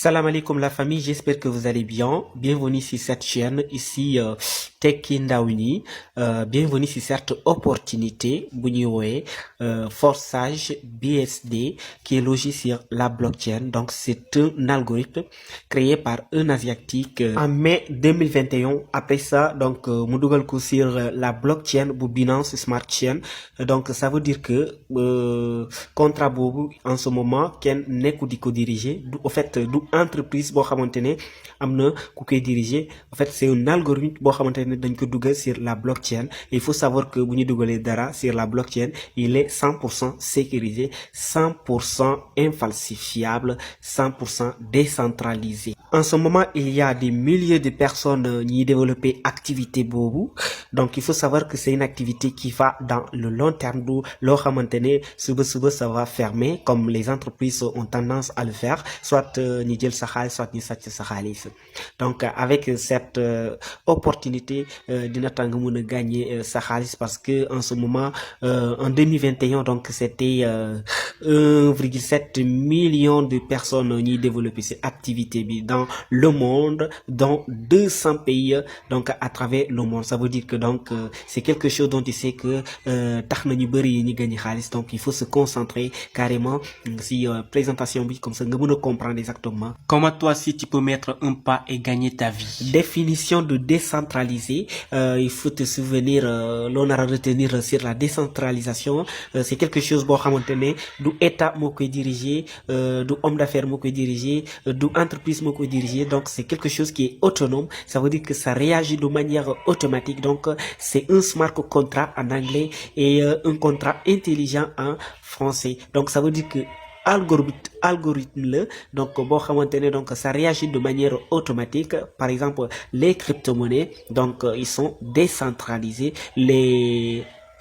Salam alaikum la famille, j'espère que vous allez bien. Bienvenue sur cette chaîne, ici Tech Ndaouni. Bienvenue sur cette opportunité, Bounioé, Forçage BSD, qui est logé sur la blockchain. Donc c'est un algorithme créé par un asiatique en mai 2021. Après ça, donc Moudougal sur la blockchain bu Binance Smart Chain. Donc ça veut dire que contrat bobu en ce moment ken nekku di ko diriger au fait du entreprise bo xamantene amna ku koy diriger. En fait c'est un algorithme bo xamantene dañ ko duggal sur la blockchain. Il faut savoir que bu ñu dugalee dara sur la blockchain, il est 100% sécurisé, 100% infalsifiable, 100% décentralisé. En ce moment, il y a des milliers de personnes qui développent activité bobu. Donc il faut savoir que c'est une activité qui va dans le long terme, d'où l'or maintenir ça va fermer comme les entreprises ont tendance à le faire, soit Nigel Sahal, soit Nisatch Sahalis. Donc avec cette opportunité d'Inatang gagner Sahalis parce que en ce moment en 2021 donc c'était 1,7 million de personnes qui développent cette activité dans le monde, dans 200 pays donc à travers le monde. Ça veut dire que donc c'est quelque chose dont tu sais que donc il faut se concentrer carrément si présentation comme ça nga comprendre exactement comment toi si tu peux mettre un pas et gagner ta vie. Définition de décentralisé, il faut te souvenir l'on a retenir sur la décentralisation, c'est quelque chose bo xamantene du état moo koy diriger, du homme d'affaires moo koy diriger, du entreprise moo koy diriger. Donc c'est quelque chose qui est autonome, ça veut dire que ça réagit de manière automatique. Donc c'est un smart contract en anglais et un contrat intelligent en français. Donc ça veut dire que algorithme là, donc bon xamantene donc ça réagit de manière automatique. Par exemple les crypto-monnaies donc ils sont décentralisés,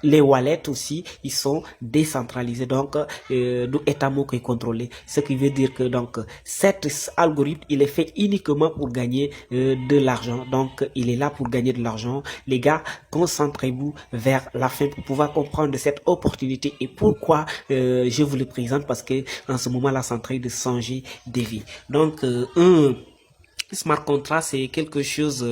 les wallets aussi ils sont décentralisés, donc du état moo koy contrôler, ce qui veut dire que donc cet algorithme il est fait uniquement pour gagner de l'argent. Donc il est là pour gagner de l'argent. Les gars, concentrez-vous vers la fin pour pouvoir comprendre cette opportunité et pourquoi je vous le présente, parce que en ce moment là c'est en train de changer des vies. Donc smart contract c'est quelque chose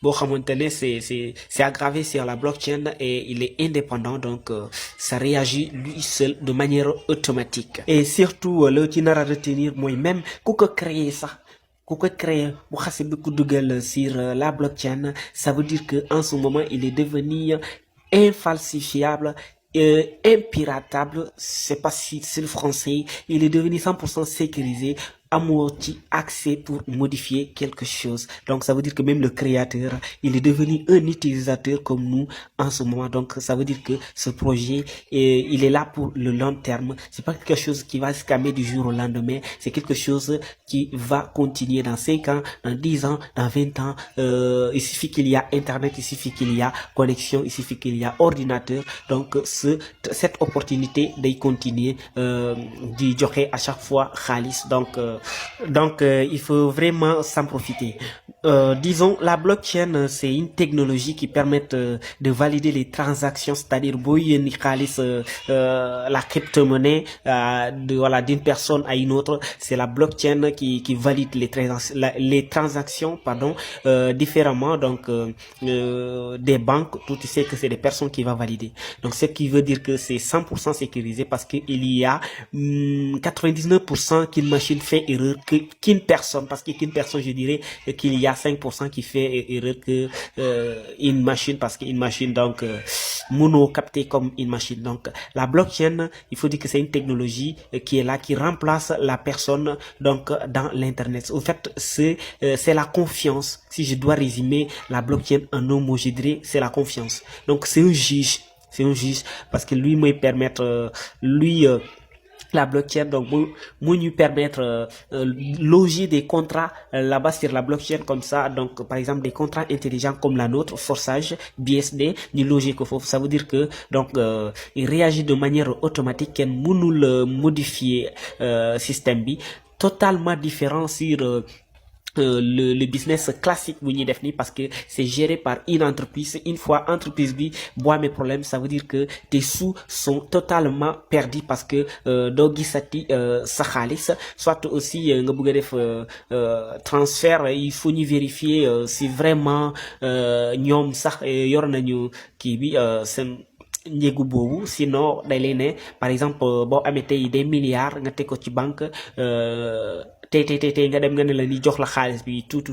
bon c'est aggravé sur la blockchain et il est indépendant, donc ça réagit lui seul de manière automatique. Et surtout le ci nar a retenir mooy même ku ko créer ça, ku ko créer bu xasse bi ko dugal sur la blockchain, ça veut dire que en ce moment il est devenu infalsifiable, impiratable, c'est pas si c'est le français, il est devenu 100% sécurisé, amorti accès pour modifier quelque chose. Donc ça veut dire que même le créateur, il est devenu un utilisateur comme nous en ce moment. Donc ça veut dire que ce projet il est là pour le long terme. C'est pas quelque chose qui va se calmer du jour au lendemain, c'est quelque chose qui va continuer dans 5 ans, dans 10 ans, dans 20 ans. Il suffit qu'il y a internet, il suffit qu'il y a connexion, il suffit qu'il y a ordinateur. Donc cette opportunité de continuer d'y joxe à chaque fois khalis. Donc il faut vraiment s'en profiter. Disons la blockchain c'est une technologie qui permet de valider les transactions, c'est-à-dire la crypto-monnaie d'une personne à une autre, c'est la blockchain qui valide les transactions différemment donc des banques. Tout tu sais que c'est des personnes qui vont valider, donc ce qui veut dire que c'est 100% sécurisé parce que il y a 99% qu'une machine fait erreur qu'une personne, parce qu'une personne je dirais qu'il y a 5% qui fait erreur que une machine, parce qu'une machine donc mono capté comme une machine. Donc la blockchain, il faut dire que c'est une technologie qui est là, qui remplace la personne donc dans l'internet. Au fait c'est la confiance. Si je dois résumer la blockchain en un mot, je dirais c'est la confiance. Donc c'est un juge, parce que lui me permettre la blockchain donc nous permettre loger des contrats là-bas sur la blockchain comme ça. Donc par exemple des contrats intelligents comme la nôtre Forçage BSD ni loger que faut, ça veut dire que donc il réagit de manière automatique, ken mënul modifier système bi, totalement différent sur le business classique bu ñuy def ni parce que c'est géré par une entreprise. Une fois entreprise bi boo amee problème, ça veut dire que tes sous sont totalement perdus parce que doo gisati sa xaalis. Soit aussi nga bëgg a def transfert, il faut ñu vérifier si vraiment ñoom sax yor nañu kii bi seen njëgu boobu. Sinon day lay ne par exemple boo amee tey des milliards nga teg ko ci banque tey nga dem nga ne la ni jox la xaalis bi tout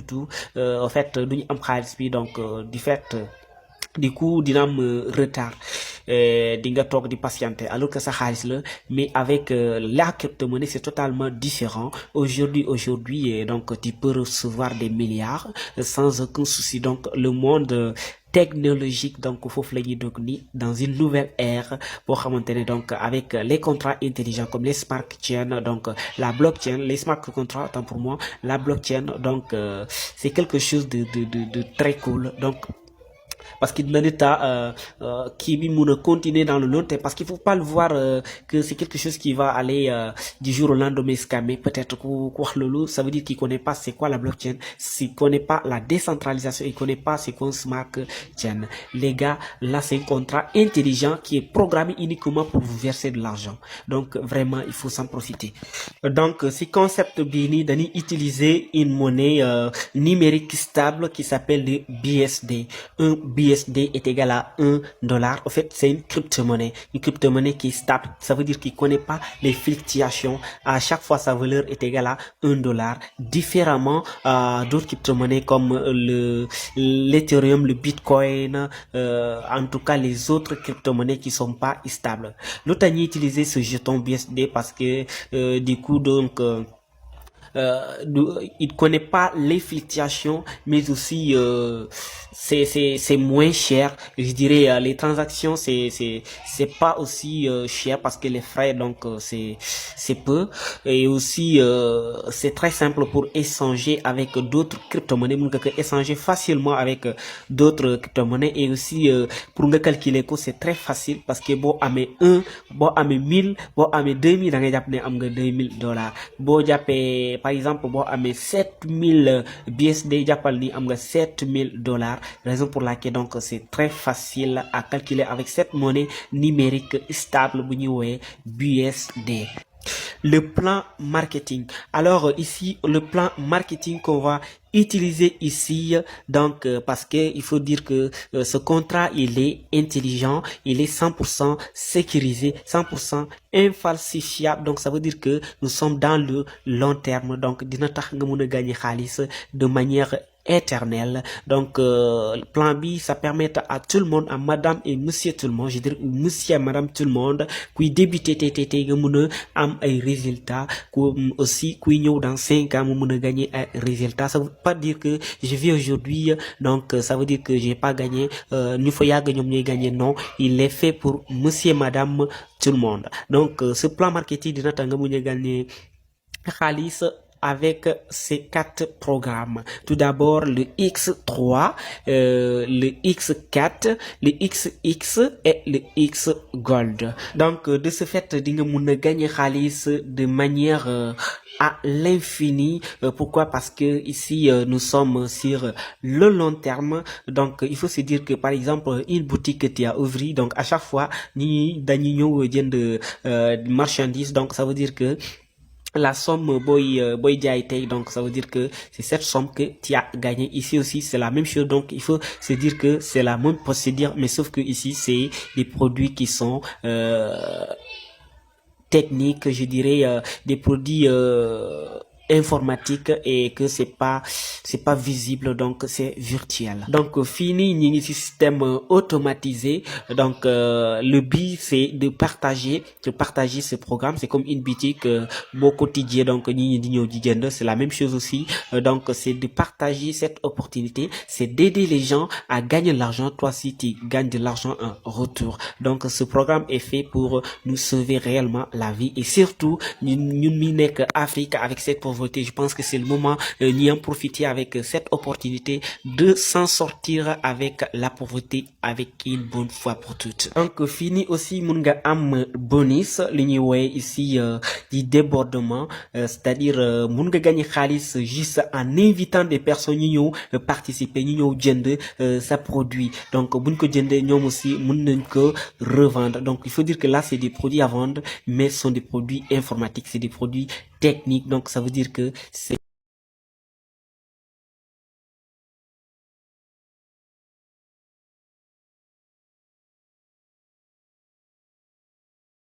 en fait duñu am xaalis bi, donc du fait du coup dina am retard, di nga toog di patienter alors que sa xaalis la. Mais avec la crypto-monnaie c'est totalement différent. Aujourd'hui donc tu peux recevoir des milliards sans aucun souci. Donc le monde technologique, donc foofu la ñuy dugg ni dans une nouvelle ère boo xamante ne donc avec les contrats intelligents comme les smart chains, donc la blockchain, les smart contracts, autant pour moi la blockchain, donc c'est quelque chose de très cool. Donc parce qu'il dina nita qui bi mun a continuer dans le long terme, parce qu'il faut pas le voir que c'est quelque chose qui va aller du jour au lendemain scammer. Peut-être ku wax loolu, ça veut dire qu'il connaît pas c'est quoi la blockchain, s'il connaît pas la décentralisation, il connaît pas c'est quoi smart chain. Les gars, là c'est un contrat intelligent qui est programmé uniquement pour vous verser de l'argent. Donc vraiment il faut s'en profiter. Donc si concept bi ni dañuy utiliser une monnaie numérique stable qui s'appelle le BSD. Un BSD est égal à $1. En fait, c'est une crypto-monnaie qui est stable. Ça veut dire qu'il connaît pas les fluctuations. À chaque fois, sa valeur est égale à $1. Différemment d'autres crypto-monnaies comme l'Ethereum, le Bitcoin, en tout cas les autres crypto-monnaies qui sont pas stables. L'autre a utilisé ce jeton BSD parce que du coup donc il connaît pas les fluctuations, mais aussi c'est moins cher. Je dirais les transactions c'est pas aussi cher parce que les frais donc c'est peu, et aussi c'est très simple pour échanger avec d'autres crypto-monnaies. Mun nga ko échanger facilement avec d'autres crypto-monnaies, et aussi pour nga calculer ko c'est très facile parce que boo amee 1000, boo amee 2000 da ngay jàpp ne am nga $2000. boo jàppee par exemple boo amee 7000 BSD jàppal ni am nga $7000. Raison pour laquelle donc c'est très facile à calculer avec cette monnaie numérique stable bu ñuy woowe BSD. Le plan marketing. Alors ici le plan marketing qu'on va utiliser ici, donc parce que il faut dire que ce contrat il est intelligent, il est 100% sécurisé, 100% infalsifiable. Donc ça veut dire que nous sommes dans le long terme, donc dina tax nga mën a gagner xaalis de manière éternelle. Donc plan B, ça permet à tout le monde, à madame et monsieur tout le monde, je dirais monsieur et madame tout le monde, kuy débuter tey nga mën a am ay résultats, aussi kuy ñëw dans 5 ans mu mën a gagner ay résultats. Ça veut pas dire que je vis aujourd'hui donc ça veut dire que j'ai pas gagné, ñu fa yàgg ñoom ñooy gagner. Non, il est fait pour monsieur et madame tout le monde. Donc ce plan marketing dina tax nga mën a gagner xaalis avec ces 4 programmes. Tout d'abord le X3, le X4, le XX et le X Gold. Donc de ce fait di nga mun a gagner xaalis de manière à l'infini. Pourquoi? Parce que ici nous sommes sur le long terme. Donc il faut se dire que par exemple une boutique que tu as ouvert, donc à chaque fois ñi dañuy ñëw jënd marchandise, donc ça veut dire que la somme boy jaay tey, donc ça veut dire que c'est cette somme que tu as gagné. Ici aussi c'est la même chose, donc il faut se dire que c'est la même procédure, mais sauf que ici c'est des produits qui sont techniques, je dirais des produits informatique, et que c'est pas visible, donc c'est virtuel. Donc fini ñi ngi ci système automatisé. Donc le but c'est de partager ce programme. C'est comme une boutique boo quotidien, donc ñi di ñëw di jënd, c'est la même chose aussi. Donc c'est de partager cette opportunité, c'est d'aider les gens à gagner de l'argent. Toi si tu gagnes de l'argent en retour. Donc ce programme est fait pour nous sauver réellement la vie, et surtout ñun mi nekk Afrique avec cette pauvreté pauvreté. Je pense que c'est le moment d'y en profiter avec cette opportunité de s'en sortir avec la pauvreté avec une bonne fois pour toutes. Donc fini aussi mun nga am bonus li ñuy woowee ici du débordement, c'est-à-dire mun nga gagner xaalis juste en invitant des personnes ñu ñëw participer, ñu ñëw jënd sa produit. Donc buñ ko jëndee ñoom aussi mun nañ ko revendre. Donc il faut dire que là c'est des produits à vendre, mais ce sont des produits informatiques, c'est des produits techniques. Donc ça veut dire que c'est